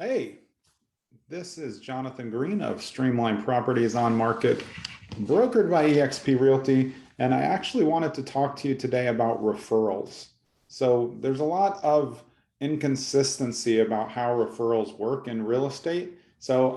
Hey, this is Jonathan Green of Streamlined Properties On-Market, brokered by eXp Realty, and I actually wanted to talk to you today about referrals. So there's a lot of inconsistency about how referrals work in real estate. So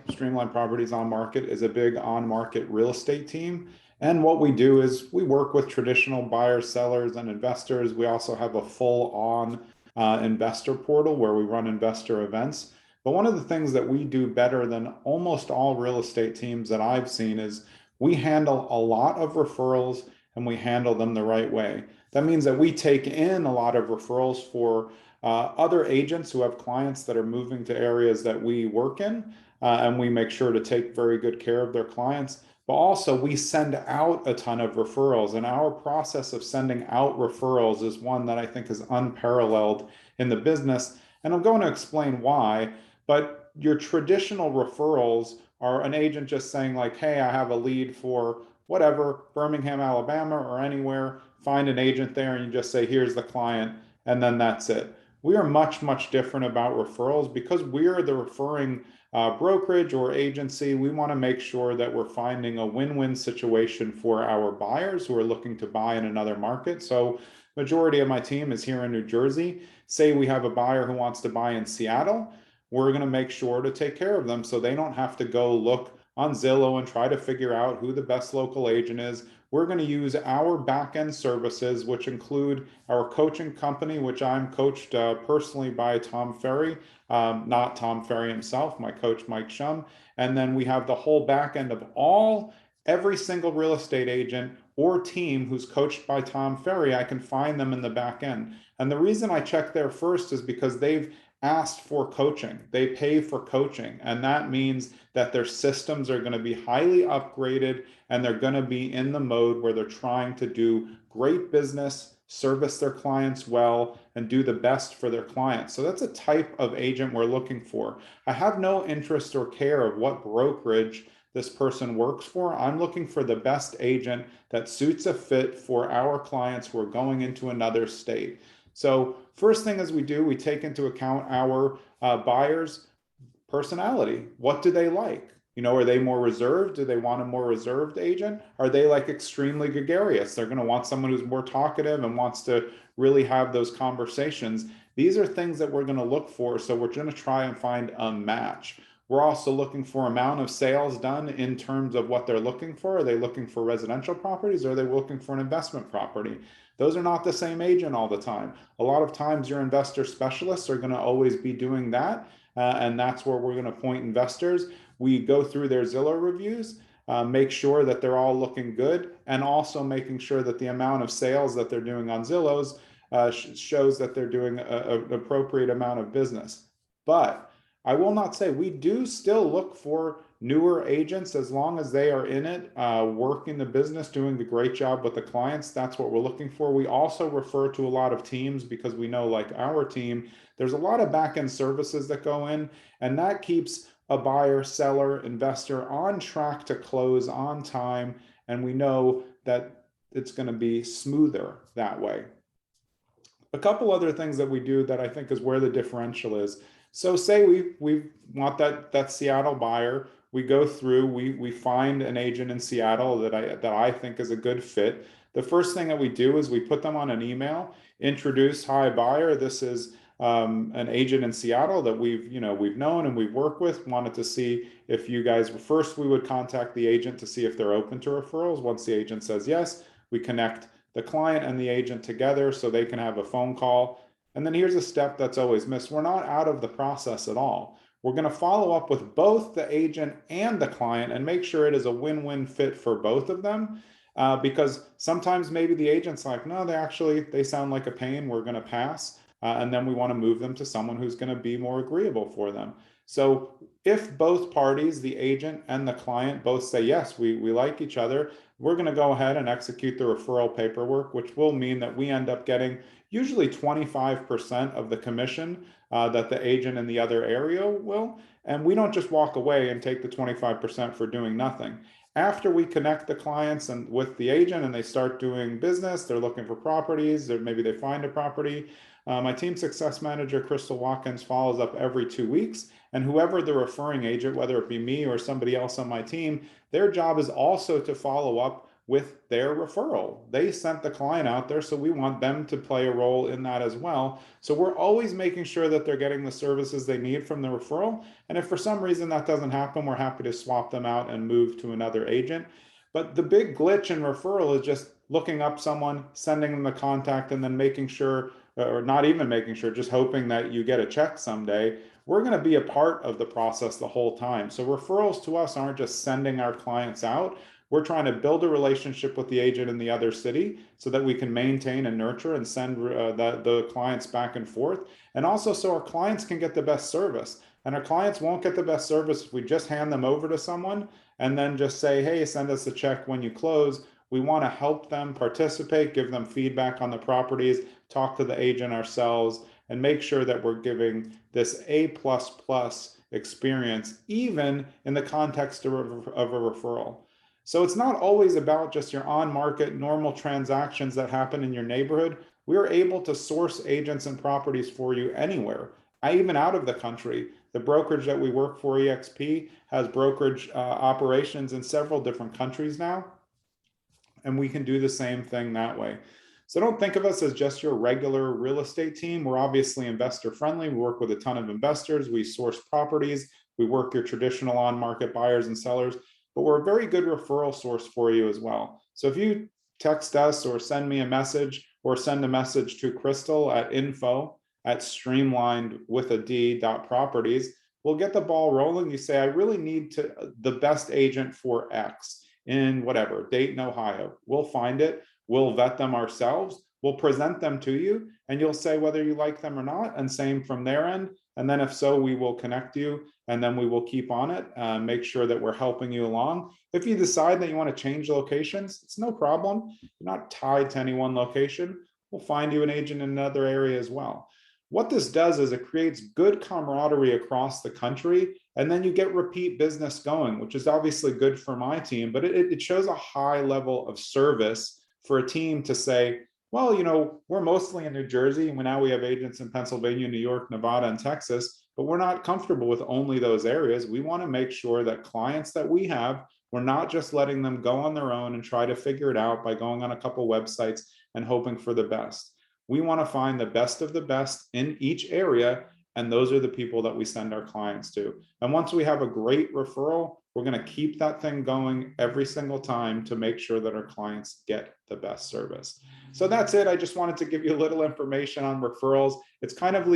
Streamlined Properties On-Market, is a big on-market real estate team. And what we do is we work with traditional buyers, sellers, and investors. We also have a full-on investor portal where we run investor events. But one of the things that we do better than almost all real estate teams that I've seen is we handle a lot of referrals and we handle them the right way. That means that we take in a lot of referrals for other agents who have clients that are moving to areas that we work in, and we make sure to take very good care of their clients. But also, we send out a ton of referrals, and our process of sending out referrals is one that I think is unparalleled in the business. And I'm going to explain why. But your traditional referrals are an agent just saying, like, hey, I have a lead for whatever, Birmingham, Alabama, or anywhere. Find an agent there, and you just say, here's the client, and then that's it. We are much, much different about referrals because we're the referring brokerage or agency. We want to make sure that we're finding a win-win situation for our buyers who are looking to buy in another market. So majority of my team is here in New Jersey. Say we have a buyer who wants to buy in Seattle, we're going to make sure to take care of them so they don't have to go look on Zillow and try to figure out who the best local agent is. We're going to use our back end services, which include our coaching company, which I'm coached personally by Tom Ferry, not Tom Ferry himself, my coach, Mike Shum. And then we have the whole back end of every single real estate agent or team who's coached by Tom Ferry. I can find them in the back end. And the reason I check there first is because they've asked for coaching. They pay for coaching. And that means that their systems are going to be highly upgraded and they're going to be in the mode where they're trying to do great business, service their clients well, and do the best for their clients. So that's a type of agent we're looking for. I have no interest or care of what brokerage this person works for. I'm looking for the best agent that suits a fit for our clients who are going into another state. So first thing as we do, we take into account our buyers' personality. What do they like? You know, are they more reserved? Do they want a more reserved agent? Are they like extremely gregarious? They're going to want someone who's more talkative and wants to really have those conversations. These are things that we're going to look for. So we're going to try and find a match. We're also looking for amount of sales done in terms of what they're looking for. Are they looking for residential properties or are they looking for an investment property? Those are not the same agent all the time. A lot of times your investor specialists are going to always be doing that. And that's where we're going to point investors. We go through their Zillow reviews, make sure that they're all looking good, and also making sure that the amount of sales that they're doing on Zillow's shows that they're doing an appropriate amount of business. But I will not say we do still look for newer agents as long as they are in it, working the business, doing a great job with the clients. That's what we're looking for. We also refer to a lot of teams because we know, like our team, there's a lot of back end services that go in, and that keeps a buyer, seller, investor on track to close on time. And we know that it's going to be smoother that way. A couple other things that we do that I think is where the differential is. So say we want that Seattle buyer. We go through, we find an agent in Seattle that I think is a good fit. The first thing that we do is we put them on an email, introduce, hi buyer, this is an agent in Seattle that we've known and we've worked with. Wanted to see if you guys first, we would contact the agent to see if they're open to referrals. Once the agent says yes, we connect the client and the agent together so they can have a phone call. And then here's a step that's always missed. We're not out of the process at all. We're going to follow up with both the agent and the client and make sure it is a win-win fit for both of them. Because sometimes maybe the agent's like, no, they sound like a pain, we're going to pass. And then we want to move them to someone who's going to be more agreeable for them. So if both parties, the agent and the client, both say, yes, we like each other, we're going to go ahead and execute the referral paperwork, which will mean that we end up getting usually 25% of the commission that the agent in the other area will. And we don't just walk away and take the 25% for doing nothing. After we connect the clients and with the agent and they start doing business, they're looking for properties, or maybe they find a property, My team success manager, Crystal Watkins, follows up every 2 weeks. And whoever the referring agent, whether it be me or somebody else on my team, their job is also to follow up with their referral. They sent the client out there, so we want them to play a role in that as well. So we're always making sure that they're getting the services they need from the referral. And if for some reason that doesn't happen, we're happy to swap them out and move to another agent. But the big glitch in referral is just looking up someone, sending them the contact, and then making sure, or not even making sure, just hoping that you get a check someday. We're going to be a part of the process the whole time. So referrals to us aren't just sending our clients out. We're trying to build a relationship with the agent in the other city so that we can maintain and nurture and send the clients back and forth. And also so our clients can get the best service. And our clients won't get the best service if we just hand them over to someone and then just say, hey, send us a check when you close. We want to help them participate, give them feedback on the properties, talk to the agent ourselves, and make sure that we're giving this A++ experience, even in the context of a referral. So it's not always about just your on-market normal transactions that happen in your neighborhood. We're able to source agents and properties for you anywhere, even out of the country. The brokerage that we work for, EXP, has brokerage operations in several different countries now, and we can do the same thing that way. So don't think of us as just your regular real estate team. We're obviously investor friendly. We work with a ton of investors. We source properties. We work your traditional on-market buyers and sellers, but we're a very good referral source for you as well. So if you text us or send me a message or send a message to Crystal at info@streamlined.properties, we'll get the ball rolling. You say, I really need the best agent for X in whatever, Dayton, Ohio. We'll find it. We'll vet them ourselves. We'll present them to you, and you'll say whether you like them or not, and same from their end. And then if so, we will connect you, and then we will keep on it, make sure that we're helping you along. If you decide that you want to change locations, it's no problem. You're not tied to any one location. We'll find you an agent in another area as well. What this does is it creates good camaraderie across the country, and then you get repeat business going, which is obviously good for my team, but it shows a high level of service for a team to say, well, you know, we're mostly in New Jersey, and now we have agents in Pennsylvania, New York, Nevada, and Texas, but we're not comfortable with only those areas. We want to make sure that clients that we have, we're not just letting them go on their own and try to figure it out by going on a couple websites and hoping for the best. We want to find the best of the best in each area, and those are the people that we send our clients to. And once we have a great referral, we're going to keep that thing going every single time to make sure that our clients get the best service. So that's it. I just wanted to give you a little information on referrals. It's kind of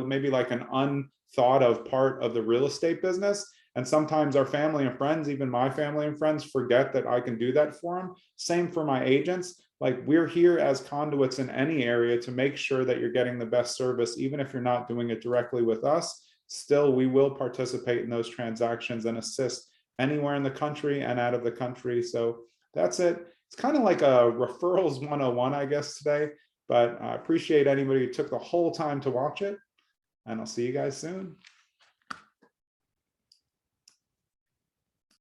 maybe like an unthought of part of the real estate business. And sometimes our family and friends, even my family and friends, forget that I can do that for them. Same for my agents. Like, we're here as conduits in any area to make sure that you're getting the best service, even if you're not doing it directly with us. Still, we will participate in those transactions and assist anywhere in the country and out of the country. So that's it. It's kind of like a referrals 101, I guess, today, but I appreciate anybody who took the whole time to watch it, and I'll see you guys soon.